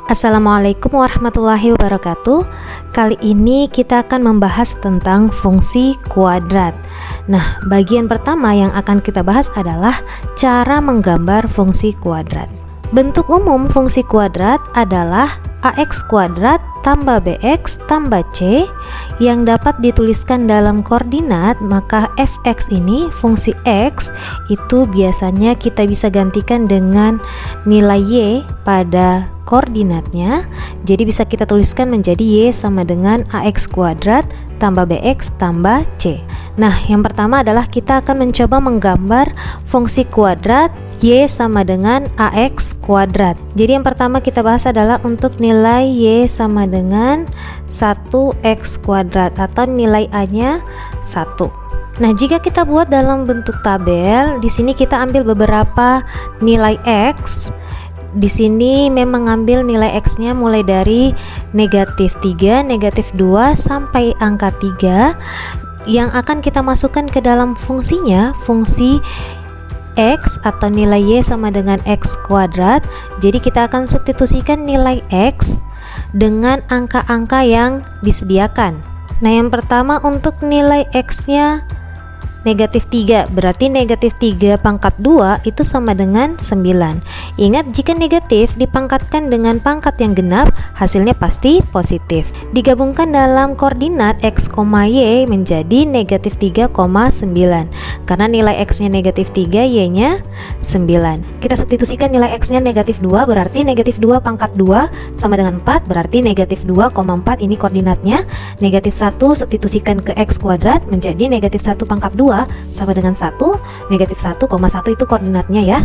Assalamualaikum warahmatullahi wabarakatuh. Kali ini kita akan membahas tentang fungsi kuadrat. Nah, bagian pertama yang akan kita bahas adalah cara menggambar fungsi kuadrat. Bentuk umum fungsi kuadrat adalah ax kuadrat tambah bx tambah c yang dapat dituliskan dalam koordinat. Maka fx ini, fungsi x itu biasanya kita bisa gantikan dengan nilai y pada koordinatnya. Jadi bisa kita tuliskan menjadi y sama dengan ax kuadrat tambah bx tambah c. Nah, yang pertama adalah kita akan mencoba menggambar fungsi kuadrat y sama dengan ax kuadrat. Jadi yang pertama kita bahas adalah untuk nilai y sama dengan 1x kuadrat atau nilai a-nya 1. Nah, jika kita buat dalam bentuk tabel, di sini kita ambil beberapa nilai x. Di sini memang ngambil nilai x-nya mulai dari negatif 3, negatif 2 sampai angka 3 yang akan kita masukkan ke dalam fungsinya, fungsi x atau nilai y sama dengan x kuadrat. Jadi kita akan substitusikan nilai x dengan angka-angka yang disediakan. Nah, yang pertama untuk nilai x-nya negatif 3, berarti negatif 3 pangkat 2 itu sama dengan 9. Ingat, jika negatif dipangkatkan dengan pangkat yang genap, hasilnya pasti positif. Digabungkan dalam koordinat x, y menjadi negatif 3,9. Karena nilai x-nya negatif 3, y-nya 9. Kita substitusikan nilai x-nya negatif 2, berarti negatif 2 pangkat 2 sama dengan 4, berarti negatif 2,4 ini koordinatnya. Negatif 1 substitusikan ke x kuadrat menjadi negatif 1 pangkat 2 sama dengan 1, negatif 1,1 itu koordinatnya ya.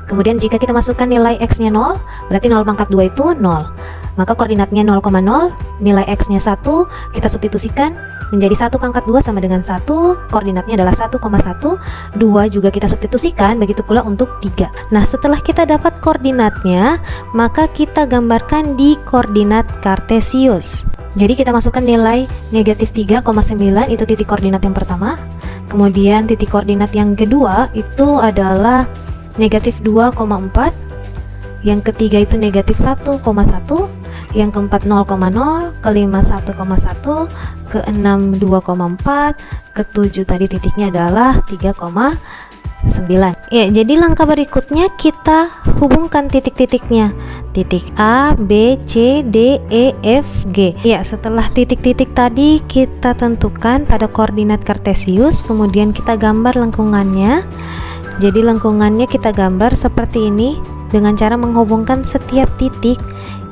Kemudian jika kita masukkan nilai x-nya 0, berarti 0 pangkat 2 itu 0. Maka koordinatnya 0,0, nilai x-nya 1, kita substitusikan menjadi 1 pangkat 2 sama dengan 1, koordinatnya adalah 1,1. 2 juga kita substitusikan, begitu pula untuk 3. Nah, setelah kita dapat koordinatnya, maka kita gambarkan di koordinat kartesius. Jadi kita masukkan nilai negatif 3,9, itu titik koordinat yang pertama. Kemudian titik koordinat yang kedua itu adalah negatif 2,4, yang ketiga itu negatif 1,1, yang keempat 0,0, kelima 1,1, keenam 2,4, ketujuh tadi titiknya adalah 3,9. Ya, jadi langkah berikutnya kita hubungkan titik-titiknya. Titik A, B, C, D, E, F, G. Ya, setelah titik-titik tadi kita tentukan pada koordinat kartesius, kemudian kita gambar lengkungannya. Jadi lengkungannya kita gambar seperti ini dengan cara menghubungkan setiap titik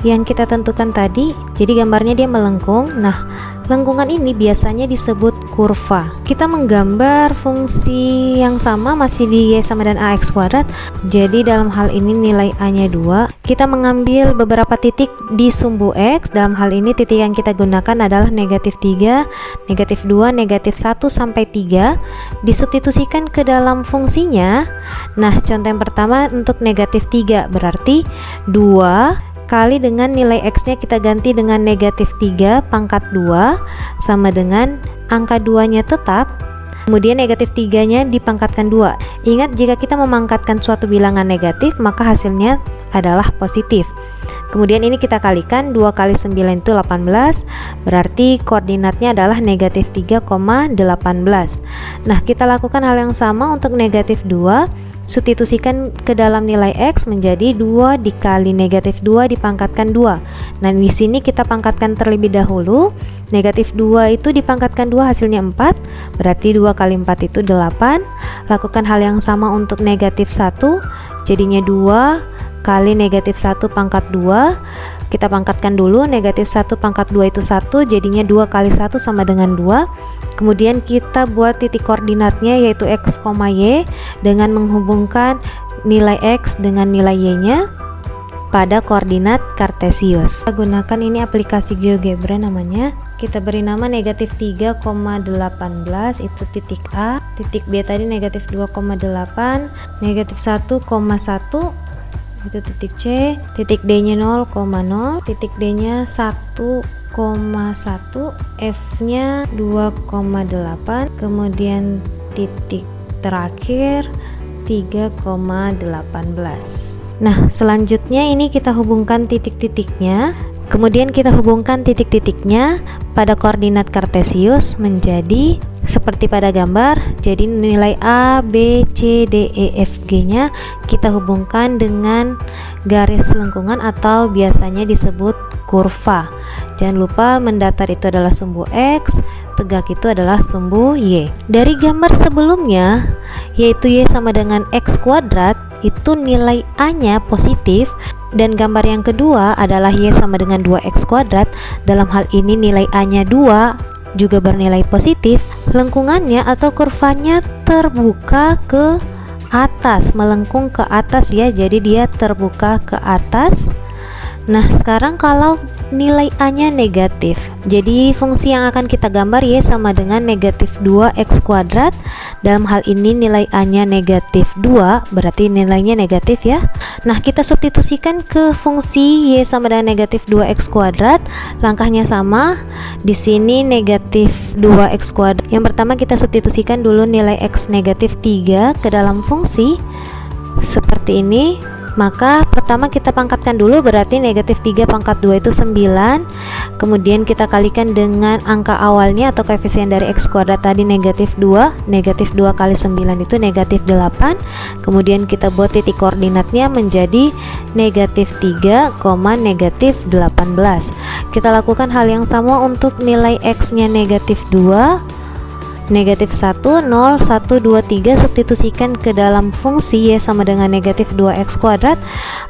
yang kita tentukan tadi. Jadi gambarnya dia melengkung. Nah, lengkungan ini biasanya disebut kurva. Kita menggambar fungsi yang sama masih di y sama dengan ax kuadrat. Jadi dalam hal ini nilai a-nya 2. Kita mengambil beberapa titik di sumbu x. Dalam hal ini titik yang kita gunakan adalah negatif 3, negatif 2, negatif 1 sampai 3. Disubstitusikan ke dalam fungsinya. Nah, contoh yang pertama untuk negatif 3 berarti 2 kali dengan nilai x-nya kita ganti dengan negatif 3 pangkat 2 sama dengan angka 2-nya tetap, kemudian negatif 3-nya dipangkatkan 2. Ingat, jika kita memangkatkan suatu bilangan negatif maka hasilnya adalah positif. Kemudian ini kita kalikan, 2 kali 9 itu 18, berarti koordinatnya adalah negatif 3,18. Nah, kita lakukan hal yang sama untuk negatif 2. Substitusikan ke dalam nilai x menjadi 2 dikali negatif 2 dipangkatkan 2. Nah, di sini kita pangkatkan terlebih dahulu. Negatif 2 itu dipangkatkan 2 hasilnya 4, berarti 2 kali 4 itu 8. Lakukan hal yang sama untuk negatif 1, jadinya 2 kali negatif 1 pangkat 2. Kita pangkatkan dulu, negatif 1 pangkat 2 itu 1, jadinya 2 kali 1 sama dengan 2. Kemudian kita buat titik koordinatnya yaitu x, y dengan menghubungkan nilai x dengan nilai y-nya pada koordinat kartesius. Kita gunakan ini aplikasi GeoGebra namanya. Kita beri nama negatif 3,18 itu titik A, titik B tadi negatif 2,8, negatif 1,1 itu titik C, titik D-nya 0,0, titik D-nya 1,1, F-nya 2,8, kemudian titik terakhir 3,18. Nah, selanjutnya ini kita hubungkan titik-titiknya. Kemudian kita hubungkan titik-titiknya pada koordinat kartesius menjadi seperti pada gambar. Jadi nilai A, B, C, D, E, F, G nya kita hubungkan dengan garis lengkungan atau biasanya disebut kurva. Jangan lupa mendatar itu adalah sumbu X, tegak itu adalah sumbu Y. Dari gambar sebelumnya, yaitu Y sama dengan X kuadrat, itu nilai A nya positif, dan gambar yang kedua adalah Y sama dengan 2X kuadrat. Dalam hal ini nilai A nya 2 juga bernilai positif. Lengkungannya atau kurvanya terbuka ke atas, melengkung ke atas ya, jadi dia terbuka ke atas. Nah, sekarang kalau nilai A nya negatif, jadi fungsi yang akan kita gambar Y sama dengan negatif 2X kuadrat. Dalam hal ini nilai A nya negatif 2, berarti nilainya negatif ya. Nah, kita substitusikan ke fungsi Y sama dengan negatif 2X kuadrat. Langkahnya sama. Di sini negatif 2X kuadrat. Yang pertama kita substitusikan dulu nilai X negatif 3 ke dalam fungsi seperti ini. Maka pertama kita pangkatkan dulu, berarti negatif 3 pangkat 2 itu 9. Kemudian kita kalikan dengan angka awalnya atau koefisien dari X kuadrat tadi negatif 2. Negatif 2 kali 9 itu negatif 8. Kemudian kita buat titik koordinatnya menjadi negatif 3, negatif 18. Kita lakukan hal yang sama untuk nilai X nya negatif 2, negatif 1, 0, 1, 2, 3. Substitusikan ke dalam fungsi Y sama dengan negatif 2X kuadrat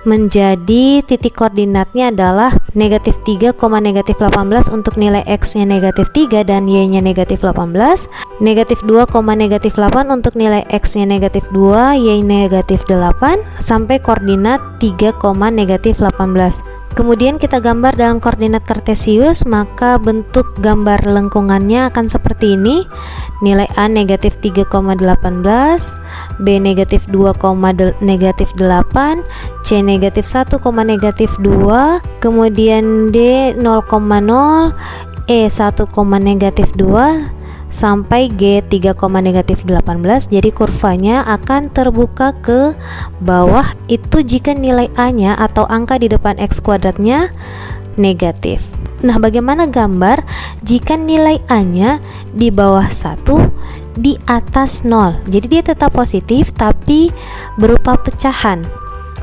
menjadi titik koordinatnya adalah negatif 3, negatif 18 untuk nilai X nya negatif 3 dan Y nya negatif 18. Negatif 2, negatif 8 untuk nilai X nya negatif 2, Y negatif 8 sampai koordinat 3, negatif 18. Kemudian kita gambar dalam koordinat kartesius, maka bentuk gambar lengkungannya akan seperti ini. Nilai A negatif 3,18, B negatif 2, negatif 8, C negatif 1, negatif 2, kemudian D 0,0, E 1, negatif 2, sampai G 3, negatif 18. Jadi kurvanya akan terbuka ke bawah itu jika nilai A nya atau angka di depan X kuadratnya negatif. Nah, bagaimana gambar jika nilai A nya di bawah 1, di atas 0? Jadi dia tetap positif tapi berupa pecahan.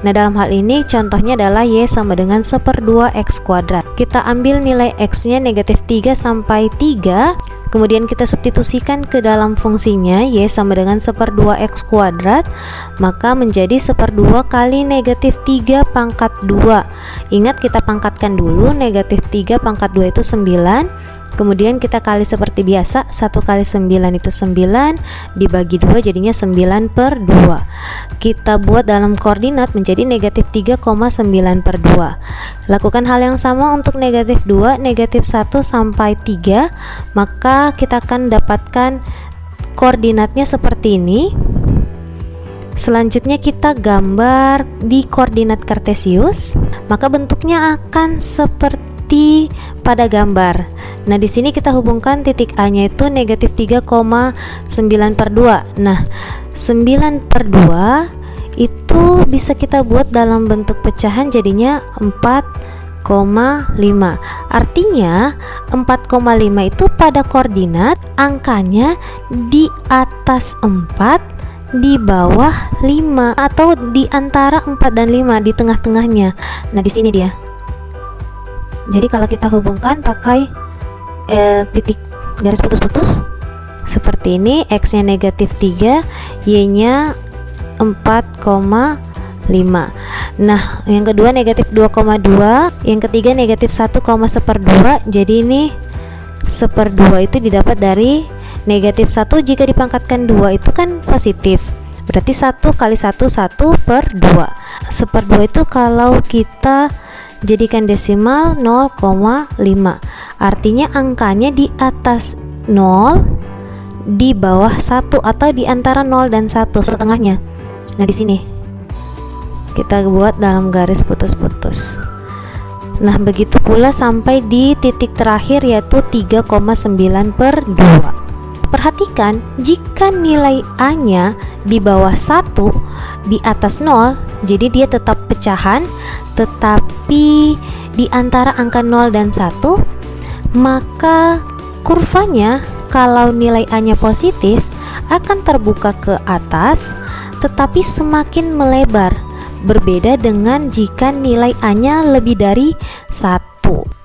Nah, dalam hal ini contohnya adalah Y sama dengan 1/2 X kuadrat. Kita ambil nilai X nya negatif 3 sampai 3. Kemudian kita substitusikan ke dalam fungsinya Y sama dengan 1/2 X kuadrat, maka menjadi 1/2 kali negatif 3 pangkat 2. Ingat kita pangkatkan dulu, negatif 3 pangkat 2 itu 9. Kemudian kita kali seperti biasa, 1 kali 9 itu 9, dibagi 2 jadinya 9/2. Kita buat dalam koordinat menjadi negatif 3,9/2. Lakukan hal yang sama untuk negatif 2, negatif 1 sampai 3, maka kita akan dapatkan koordinatnya seperti ini. Selanjutnya kita gambar di koordinat kartesius, maka bentuknya akan seperti pada gambar. Nah, di sini kita hubungkan titik A nya itu negatif 3,9/2. Nah, 9/2 itu bisa kita buat dalam bentuk pecahan, jadinya 4,5. Artinya 4,5 itu pada koordinat angkanya di atas 4, di bawah 5, atau di antara 4 dan 5, di tengah-tengahnya. Nah, di sini dia. Jadi kalau kita hubungkan pakai titik garis putus-putus seperti ini, X nya negatif 3, Y nya 4,5. Nah, yang kedua negatif 2,2, yang ketiga negatif 1,1/2. Jadi ini 1/2 itu didapat dari negatif 1 jika dipangkatkan 2 itu kan positif, berarti 1 kali 1, 1/2. 1/2 itu kalau kita jadikan desimal 0,5, artinya angkanya di atas 0, di bawah 1, atau di antara 0 dan 1, setengahnya. Nah, di sini kita buat dalam garis putus-putus. Nah, begitu pula sampai di titik terakhir yaitu 3,9/2. Perhatikan, jika nilai A nya di bawah 1, di atas 0, Jadi dia tetap pecahan, tetapi di antara angka 0 dan 1, maka kurvanya kalau nilai A-nya positif akan terbuka ke atas, tetapi semakin melebar. Berbeda dengan jika nilai A-nya lebih dari 1.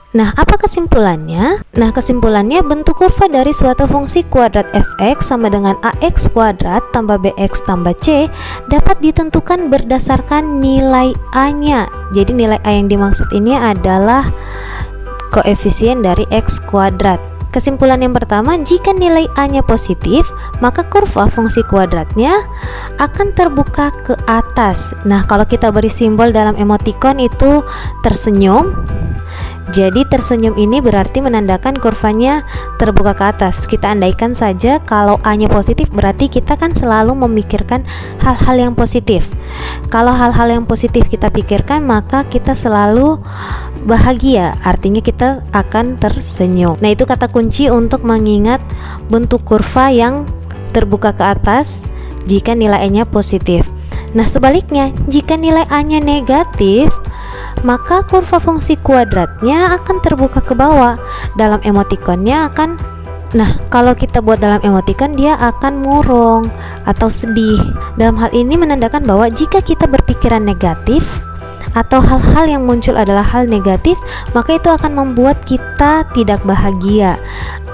Nah, apa kesimpulannya? Nah, kesimpulannya bentuk kurva dari suatu fungsi kuadrat f(x) sama dengan ax kuadrat tambah bx tambah c dapat ditentukan berdasarkan nilai A-nya. Jadi nilai A yang dimaksud ini adalah koefisien dari x kuadrat. Kesimpulan yang pertama, jika nilai A-nya positif, maka kurva fungsi kuadratnya akan terbuka ke atas. Nah, kalau kita beri simbol dalam emoticon itu tersenyum. Jadi tersenyum ini berarti menandakan kurvanya terbuka ke atas. Kita andaikan saja kalau A-nya positif, berarti kita kan selalu memikirkan hal-hal yang positif. Kalau hal-hal yang positif kita pikirkan, maka kita selalu bahagia, artinya kita akan tersenyum. Nah, itu kata kunci untuk mengingat bentuk kurva yang terbuka ke atas jika nilai A-nya positif. Nah, sebaliknya, jika nilai A-nya negatif, maka kurva fungsi kuadratnya akan terbuka ke bawah. Dalam emoticonnya akan, nah kalau kita buat dalam emoticon, dia akan murung atau sedih. Dalam hal ini menandakan bahwa jika kita berpikiran negatif atau hal-hal yang muncul adalah hal negatif, maka itu akan membuat kita tidak bahagia,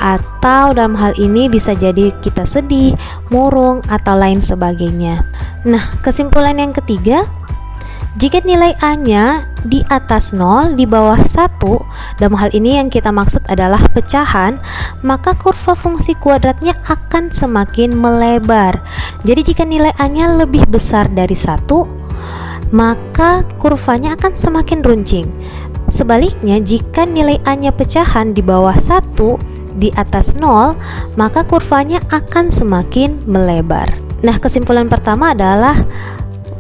atau dalam hal ini bisa jadi kita sedih, murung, atau lain sebagainya. Nah, kesimpulan yang ketiga, jika nilai A-nya di atas 0, di bawah 1, dalam hal ini yang kita maksud adalah pecahan, maka kurva fungsi kuadratnya akan semakin melebar. Jadi jika nilai A-nya lebih besar dari 1, maka kurvanya akan semakin runcing. Sebaliknya, jika nilai A-nya pecahan di bawah 1, di atas 0, maka kurvanya akan semakin melebar. Nah, kesimpulan pertama adalah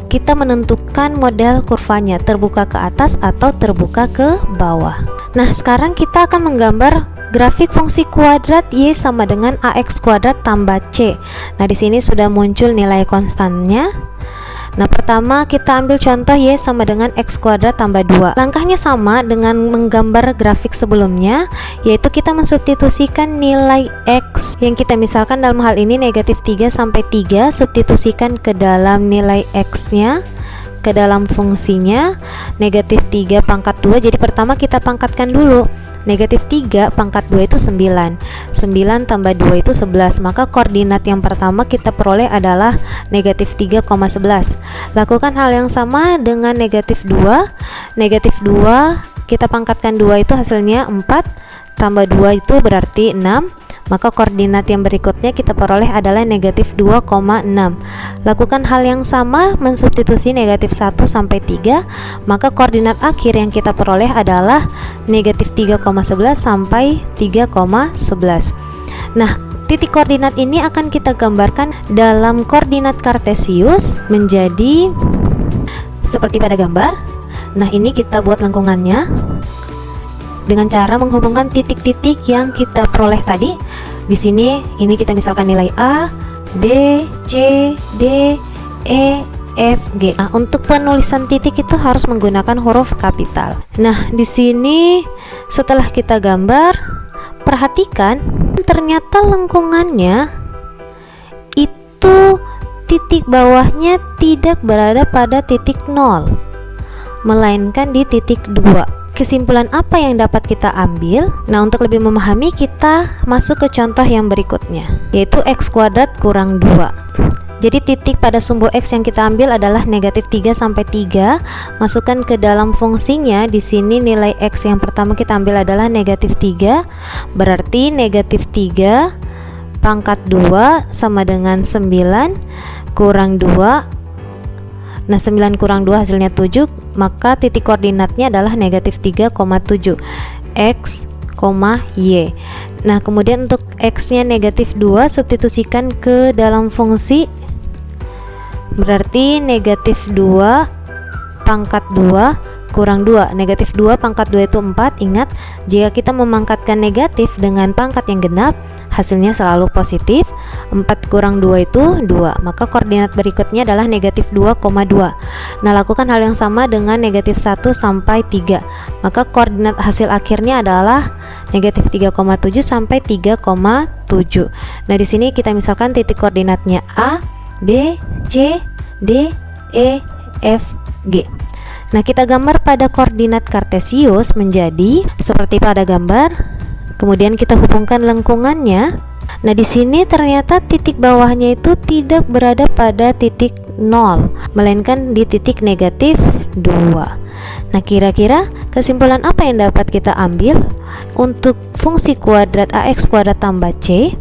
kita menentukan model kurvanya, terbuka ke atas atau terbuka ke bawah. Nah, sekarang kita akan menggambar grafik fungsi kuadrat y sama dengan ax kuadrat tambah c. Nah, di sini sudah muncul nilai konstannya. Nah, pertama kita ambil contoh y sama dengan x kuadrat tambah 2. Langkahnya sama dengan menggambar grafik sebelumnya, yaitu kita mensubstitusikan nilai x yang kita misalkan dalam hal ini negatif 3 sampai 3, substitusikan ke dalam nilai x-nya, ke dalam fungsinya negatif 3 pangkat 2. Jadi pertama kita pangkatkan dulu. Negatif 3 pangkat 2 itu 9. 9 tambah 2 itu 11. Maka koordinat yang pertama kita peroleh adalah negatif 3,11. Lakukan hal yang sama dengan negatif 2. Negatif 2 kita pangkatkan 2 itu hasilnya 4. Tambah 2 itu berarti 6. Maka koordinat yang berikutnya kita peroleh adalah negatif 2,6. Lakukan hal yang sama mensubstitusi negatif 1 sampai 3. Maka koordinat akhir yang kita peroleh adalah negatif 3,11 sampai 3,11. Nah, titik koordinat ini akan kita gambarkan dalam koordinat kartesius menjadi seperti pada gambar. Nah, ini kita buat lengkungannya dengan cara menghubungkan titik-titik yang kita peroleh tadi. Di sini ini kita misalkan nilai A, B, C, D, E, F, G. Nah, untuk penulisan titik itu harus menggunakan huruf kapital. Nah, di sini setelah kita gambar, perhatikan ternyata lengkungannya itu titik bawahnya tidak berada pada titik 0, melainkan di titik 2. Kesimpulan apa yang dapat kita ambil? Nah, untuk lebih memahami kita masuk ke contoh yang berikutnya, yaitu x kuadrat kurang 2. Jadi titik pada sumbu x yang kita ambil adalah negatif 3 sampai 3. Masukkan ke dalam fungsinya. Di sini nilai x yang pertama kita ambil adalah negatif 3. Berarti negatif 3 pangkat 2 sama dengan 9 kurang 2. Nah, 9 kurang 2 hasilnya 7, maka titik koordinatnya adalah negatif 3,7 x, y. Nah, kemudian untuk x-nya negatif 2 substitusikan ke dalam fungsi, berarti negatif 2 pangkat 2 kurang 2. Negatif 2 pangkat 2 itu 4. Ingat, jika kita memangkatkan negatif dengan pangkat yang genap, hasilnya selalu positif. 4 kurang 2 itu 2, maka koordinat berikutnya adalah negatif 2,2. Nah, lakukan hal yang sama dengan negatif 1 sampai 3, maka koordinat hasil akhirnya adalah negatif 3,7 sampai 3,7. Nah, di sini kita misalkan titik koordinatnya A, B, C, D, E, F, G. Nah, kita gambar pada koordinat kartesius menjadi seperti pada gambar. Kemudian kita hubungkan lengkungannya. Nah, di sini ternyata titik bawahnya itu tidak berada pada titik 0, melainkan di titik negatif 2. Nah, kira-kira kesimpulan apa yang dapat kita ambil untuk fungsi kuadrat AX kuadrat tambah C?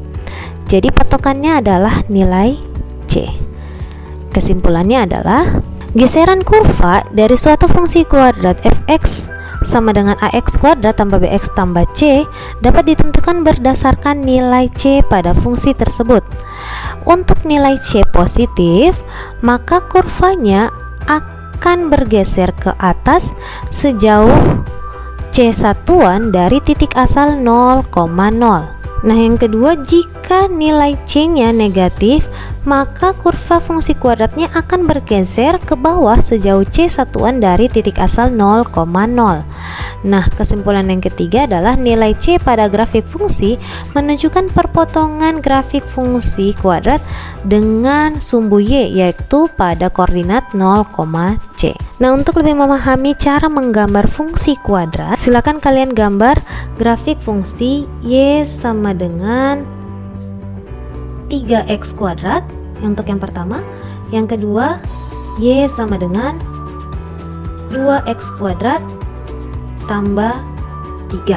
Jadi patokannya adalah nilai C. Kesimpulannya adalah geseran kurva dari suatu fungsi kuadrat fx sama dengan ax kuadrat tambah bx tambah c dapat ditentukan berdasarkan nilai c pada fungsi tersebut. Untuk nilai c positif, maka kurvanya akan bergeser ke atas sejauh c satuan dari titik asal 0,0. Nah, yang kedua, jika nilai c-nya negatif, maka kurva fungsi kuadratnya akan bergeser ke bawah sejauh c satuan dari titik asal 0,0. Nah, kesimpulan yang ketiga adalah nilai c pada grafik fungsi menunjukkan perpotongan grafik fungsi kuadrat dengan sumbu y, yaitu pada koordinat 0,c. Nah, untuk lebih memahami cara menggambar fungsi kuadrat, silakan kalian gambar grafik fungsi y sama dengan 3x kuadrat untuk yang pertama. Yang kedua, y sama dengan 2x kuadrat tambah 3.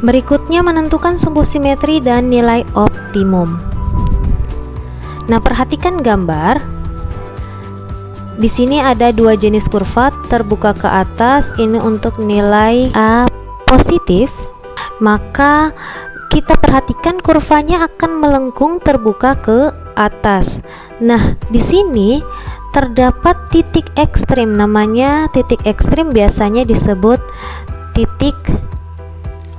Berikutnya menentukan sumbu simetri dan nilai optimum. Nah, perhatikan gambar. Di sini ada dua jenis kurva terbuka ke atas. Ini untuk nilai A positif, maka kita perhatikan kurvanya akan melengkung terbuka ke atas. Nah, di sini terdapat titik ekstrim, namanya titik ekstrim, biasanya disebut titik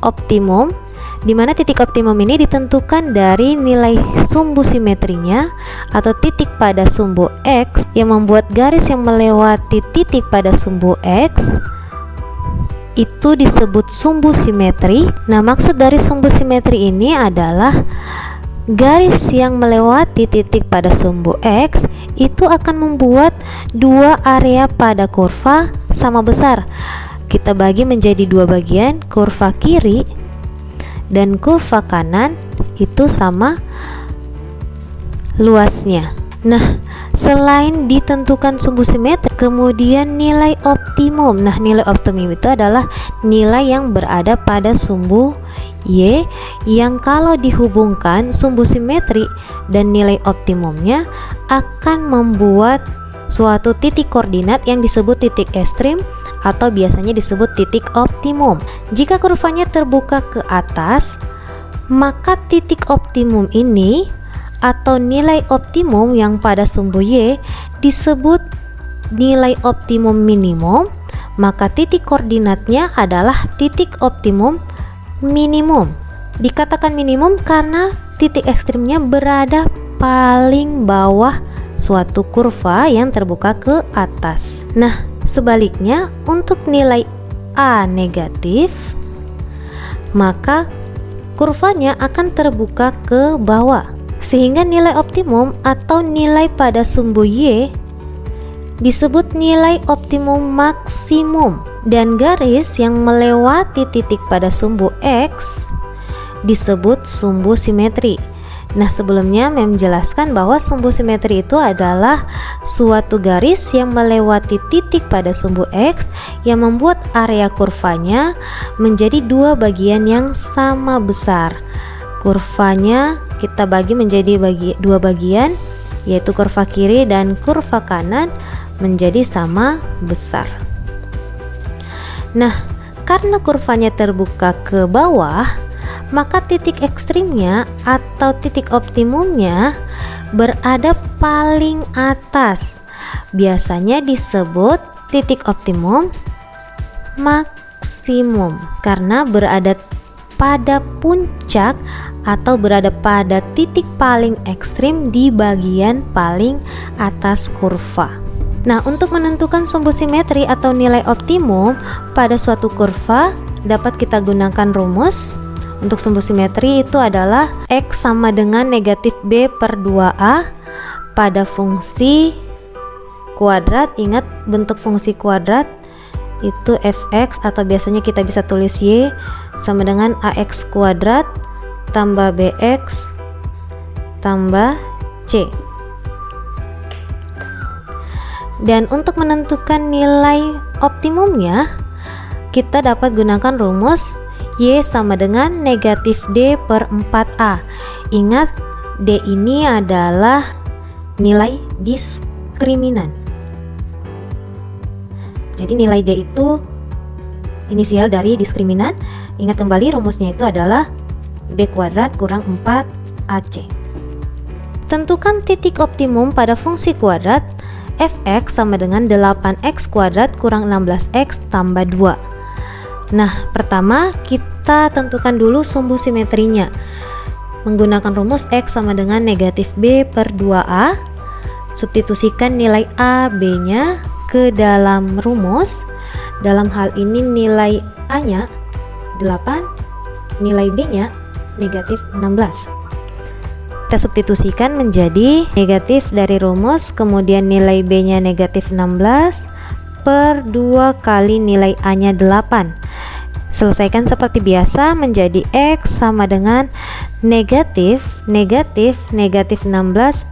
optimum, di mana titik optimum ini ditentukan dari nilai sumbu simetrinya atau titik pada sumbu X yang membuat garis yang melewati titik pada sumbu X itu disebut sumbu simetri. Nah, maksud dari sumbu simetri ini adalah garis yang melewati titik pada sumbu X itu akan membuat dua area pada kurva sama besar. Kita bagi menjadi dua bagian, kurva kiri dan kurva kanan itu sama luasnya. Nah, selain ditentukan sumbu simetri, kemudian nilai optimum. Nah, nilai optimum itu adalah nilai yang berada pada sumbu Y, yang kalau dihubungkan sumbu simetri dan nilai optimumnya akan membuat suatu titik koordinat yang disebut titik ekstrim atau biasanya disebut titik optimum. Jika kurvanya terbuka ke atas, maka titik optimum ini atau nilai optimum yang pada sumbu Y disebut nilai optimum minimum, maka titik koordinatnya adalah titik optimum minimum. Dikatakan minimum karena titik ekstrimnya berada paling bawah suatu kurva yang terbuka ke atas. Nah, sebaliknya untuk nilai A negatif, maka kurvanya akan terbuka ke bawah, sehingga nilai optimum atau nilai pada sumbu Y disebut nilai optimum maksimum, dan garis yang melewati titik pada sumbu X disebut sumbu simetri. Nah, sebelumnya menjelaskan bahwa sumbu simetri itu adalah suatu garis yang melewati titik pada sumbu X yang membuat area kurvanya menjadi dua bagian yang sama besar. Kurvanya kita bagi menjadi dua bagian, yaitu kurva kiri dan kurva kanan menjadi sama besar. Nah, karena kurvanya terbuka ke bawah, maka titik ekstrimnya atau titik optimumnya berada paling atas. Biasanya disebut titik optimum maksimum karena berada pada puncak atau berada pada titik paling ekstrim di bagian paling atas kurva. Nah, untuk menentukan sumbu simetri atau nilai optimum pada suatu kurva dapat kita gunakan rumus. Untuk sumbu simetri itu adalah X sama dengan negatif B per 2A pada fungsi kuadrat. Ingat, bentuk fungsi kuadrat itu fx, atau biasanya kita bisa tulis y sama dengan ax kuadrat tambah bx tambah c. Dan untuk menentukan nilai optimumnya kita dapat gunakan rumus y sama dengan negatif d per 4a. Ingat, d ini adalah nilai diskriminan. Jadi nilai d itu inisial dari diskriminan. Ingat kembali, rumusnya itu adalah b kuadrat kurang 4ac. Tentukan titik optimum pada fungsi kuadrat fx sama dengan 8x kuadrat kurang 16x tambah 2. Nah, pertama kita tentukan dulu sumbu simetrinya menggunakan rumus x sama dengan negatif b per 2a. Substitusikan nilai a, b nya ke dalam rumus. Dalam hal ini nilai a nya 8, nilai b nya negatif 16. Kita substitusikan menjadi negatif dari rumus, kemudian nilai b nya negatif 16 per 2 kali nilai a nya 8. Selesaikan seperti biasa menjadi x sama dengan negatif 16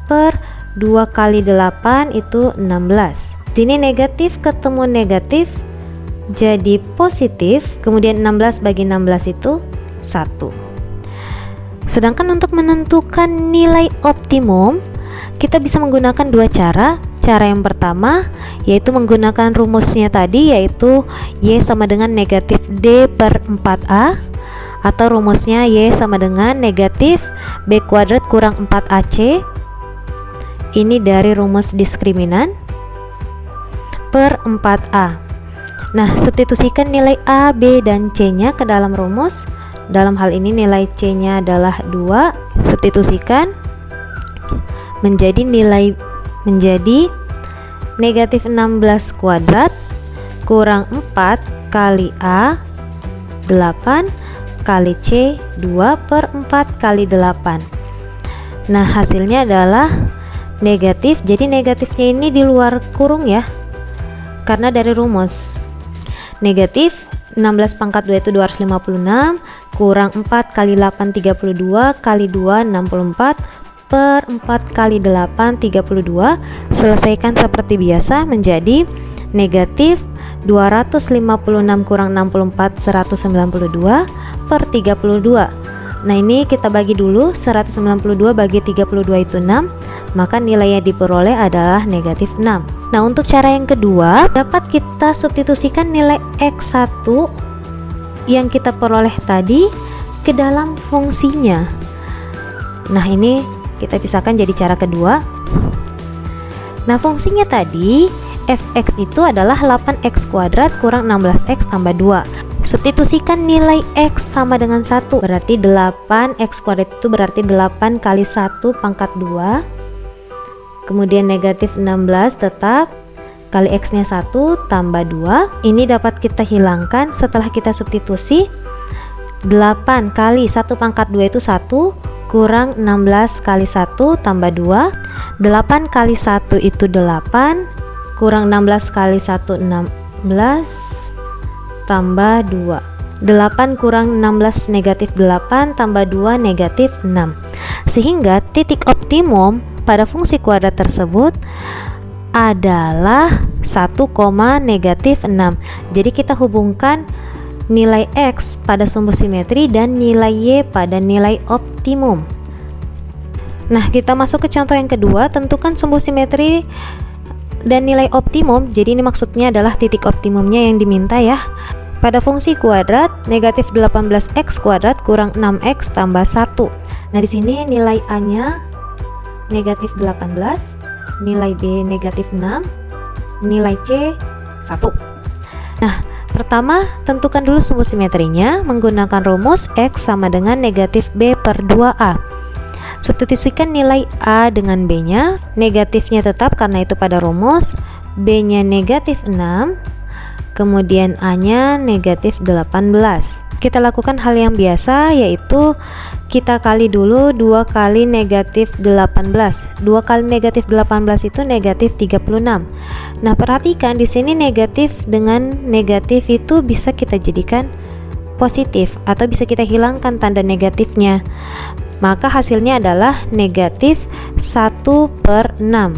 per 2 kali 8 itu 16. Sini negatif ketemu negatif jadi positif, kemudian 16 bagi 16 itu 1. Sedangkan untuk menentukan nilai optimum kita bisa menggunakan dua cara. Cara yang pertama yaitu menggunakan rumusnya tadi, yaitu y sama dengan negatif d per 4a, atau rumusnya y sama dengan negatif b kuadrat kurang 4ac. Ini dari rumus diskriminan per 4a. Nah, substitusikan nilai a, b, dan c nya ke dalam rumus. Dalam hal ini nilai c nya adalah 2. Substitusikan menjadi negatif 16 kuadrat kurang 4 kali a 8 kali c 2 per 4 kali 8. Nah, hasilnya adalah negatif. Jadi negatifnya ini di luar kurung ya, karena dari rumus negatif 16 pangkat 2 itu 256 kurang 4 kali 8 32 kali 2 64 per 4 kali 8 32. Selesaikan seperti biasa menjadi negatif 256 kurang 64 192 per 32. Nah, ini kita bagi dulu, 192 bagi 32 itu 6, maka nilai yang diperoleh adalah negatif 6. Nah, untuk cara yang kedua dapat kita substitusikan nilai x1 yang kita peroleh tadi ke dalam fungsinya. Nah, ini kita pisahkan jadi cara kedua. Nah, fungsinya tadi fx itu adalah 8x kuadrat kurang 16x tambah 2. Substitusikan nilai x sama dengan 1, berarti 8x kuadrat itu berarti 8 kali 1 pangkat 2, kemudian negatif 16 tetap, kali x nya 1 tambah 2. Ini dapat kita hilangkan setelah kita substitusi. 8 kali 1 pangkat 2 itu 1 kurang 16 kali 1 tambah 2. 8 kali 1 itu 8 kurang 16 kali 1 16 tambah 2. 8 kurang 16 negatif 8 tambah 2 negatif 6. Sehingga titik optimum pada fungsi kuadrat tersebut adalah 1, negatif 6. Jadi kita hubungkan nilai x pada sumbu simetri dan nilai y pada nilai optimum. Nah, kita masuk ke contoh yang kedua. Tentukan sumbu simetri dan nilai optimum. Jadi ini maksudnya adalah titik optimumnya yang diminta ya. Pada fungsi kuadrat negatif 18x kuadrat kurang 6x tambah 1. Nah, di sini nilai a nya negatif 18, nilai b negatif 6, nilai c 1. Nah, Pertama, tentukan dulu sumbu simetrinya menggunakan rumus X sama dengan negatif B per 2A. Substitusikan nilai A dengan B-nya, negatifnya tetap karena itu pada rumus, B-nya negatif 6, kemudian A-nya negatif 18. Kita lakukan hal yang biasa, yaitu kita kali dulu 2 kali negatif 18. 2 kali negatif 18 itu negatif 36. Nah, perhatikan di sini negatif dengan negatif itu bisa kita jadikan positif atau bisa kita hilangkan tanda negatifnya. Maka hasilnya adalah negatif 1/6.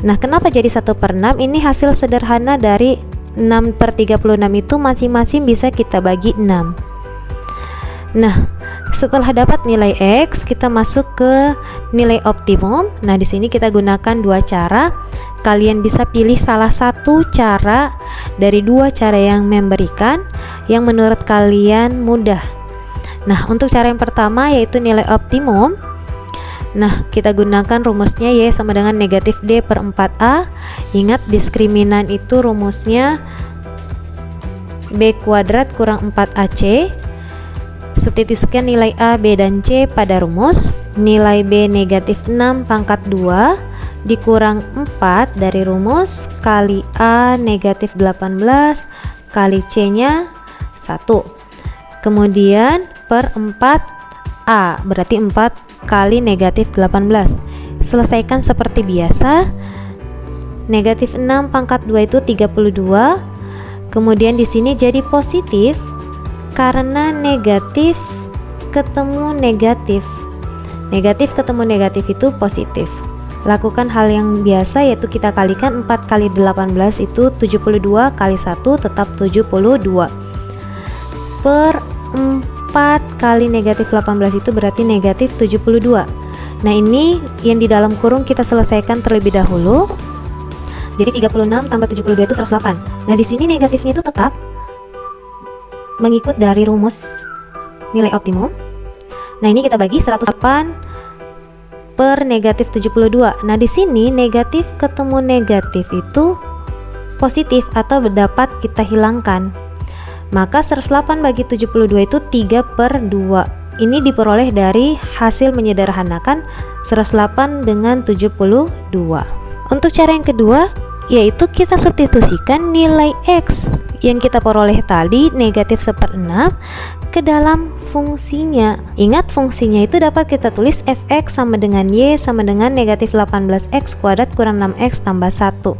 Nah, kenapa jadi 1/6? Ini hasil sederhana dari 6/36 itu masing-masing bisa kita bagi 6. Nah, setelah dapat nilai X, kita masuk ke nilai optimum. Nah, di sini kita gunakan dua cara. Kalian bisa pilih salah satu cara dari dua cara yang memberikan yang menurut kalian mudah. Nah, untuk cara yang pertama yaitu nilai optimum. Nah, kita gunakan rumusnya Y sama dengan negatif D per 4A. Ingat, diskriminan itu rumusnya B kuadrat kurang 4AC. Substitusikan nilai A, B, dan C pada rumus. Nilai B negatif 6 pangkat 2 dikurang 4 dari rumus kali A negatif 18 kali C-nya 1. Kemudian per 4A, berarti 4 kali negatif 18. Selesaikan seperti biasa. Negatif 6 pangkat 2 itu 32. Kemudian di sini jadi positif karena negatif ketemu negatif. Negatif ketemu negatif itu positif. Lakukan hal yang biasa, yaitu kita kalikan 4 kali 18 itu 72 kali 1 tetap 72. Per 4 kali negatif 18 itu berarti negatif 72. Nah, ini yang di dalam kurung kita selesaikan terlebih dahulu. Jadi 36 tambah 72 itu 108. Nah, di sini negatifnya itu tetap mengikut dari rumus nilai optimum. Nah, ini kita bagi 108 per negatif 72. Nah, di sini negatif ketemu negatif itu positif atau dapat kita hilangkan. Maka 108 bagi 72 itu 3/2. Ini diperoleh dari hasil menyederhanakan 108 dengan 72. Untuk cara yang kedua, yaitu kita substitusikan nilai X yang kita peroleh tadi negatif 1/6 ke dalam fungsinya. Ingat, fungsinya itu dapat kita tulis fx sama dengan y sama dengan negatif 18x kuadrat kurang 6x tambah 1.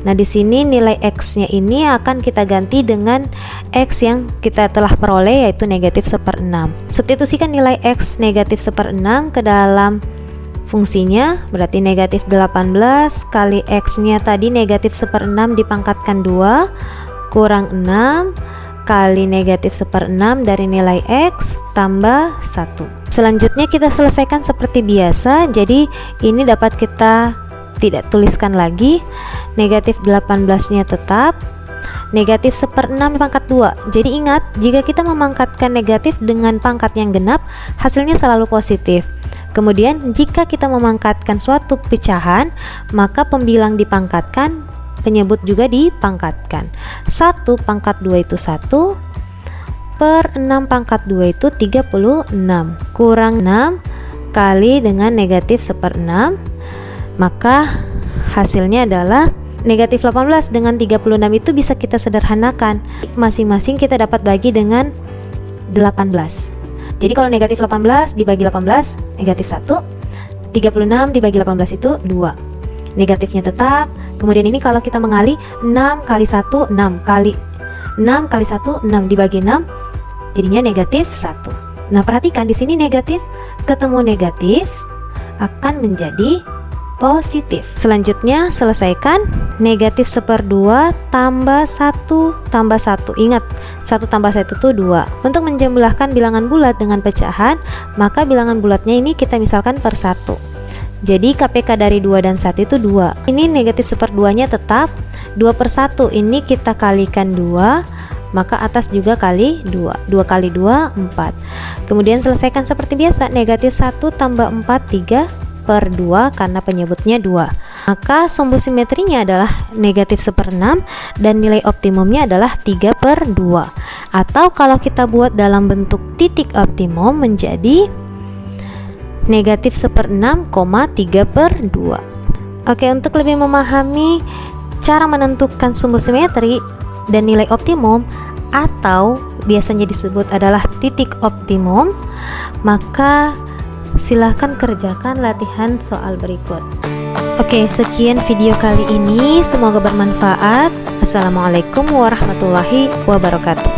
Nah, di sini nilai x-nya ini akan kita ganti dengan x yang kita telah peroleh, yaitu negatif 1/6. Substitusikan nilai x negatif 1/6 ke dalam fungsinya, berarti negatif 18 kali x-nya tadi negatif 1/6 dipangkatkan 2 kurang 6 kali negatif 1/6 dari nilai X tambah 1. Selanjutnya kita selesaikan seperti biasa. Jadi ini dapat kita tidak tuliskan lagi. Negatif 18 nya tetap, negatif 1/6 pangkat 2. Jadi ingat, jika kita memangkatkan negatif dengan pangkat yang genap, hasilnya selalu positif. Kemudian jika kita memangkatkan suatu pecahan, maka pembilang dipangkatkan, penyebut juga dipangkatkan. 1 pangkat 2 itu 1, per 6 pangkat 2 itu 36, kurang 6 kali dengan negatif 1/6, maka hasilnya adalah negatif 18 dengan 36 itu bisa kita sederhanakan. Masing-masing kita dapat bagi dengan 18. Jadi kalau negatif 18 dibagi 18, negatif 1, 36 dibagi 18 itu 2. Negatifnya tetap. Kemudian ini kalau kita mengali 6 kali 1 6 kali 6 kali 1 6 dibagi 6 jadinya negatif 1. Nah, perhatikan di sini negatif ketemu negatif akan menjadi positif. Selanjutnya selesaikan negatif 1/2 tambah 1 tambah 1. Ingat, 1 tambah 1 itu 2. Untuk menjumlahkan bilangan bulat dengan pecahan, maka bilangan bulatnya ini kita misalkan per 1. Jadi KPK dari 2 dan 1 itu 2. Ini negatif 1/2 nya tetap 2/1. Ini kita kalikan 2, maka atas juga kali 2. 2 kali 2 4. Kemudian selesaikan seperti biasa. Negatif 1 tambah 4 3/2 karena penyebutnya 2. maka sumbu simetrinya adalah negatif 1/6 dan nilai optimumnya adalah 3/2. Atau kalau kita buat dalam bentuk titik optimum menjadi negatif 1/6, 3/2. Oke, untuk lebih memahami cara menentukan sumbu simetri dan nilai optimum atau biasanya disebut adalah titik optimum, maka silahkan kerjakan latihan soal berikut. Oke, sekian video kali ini, semoga bermanfaat. Assalamualaikum warahmatullahi wabarakatuh.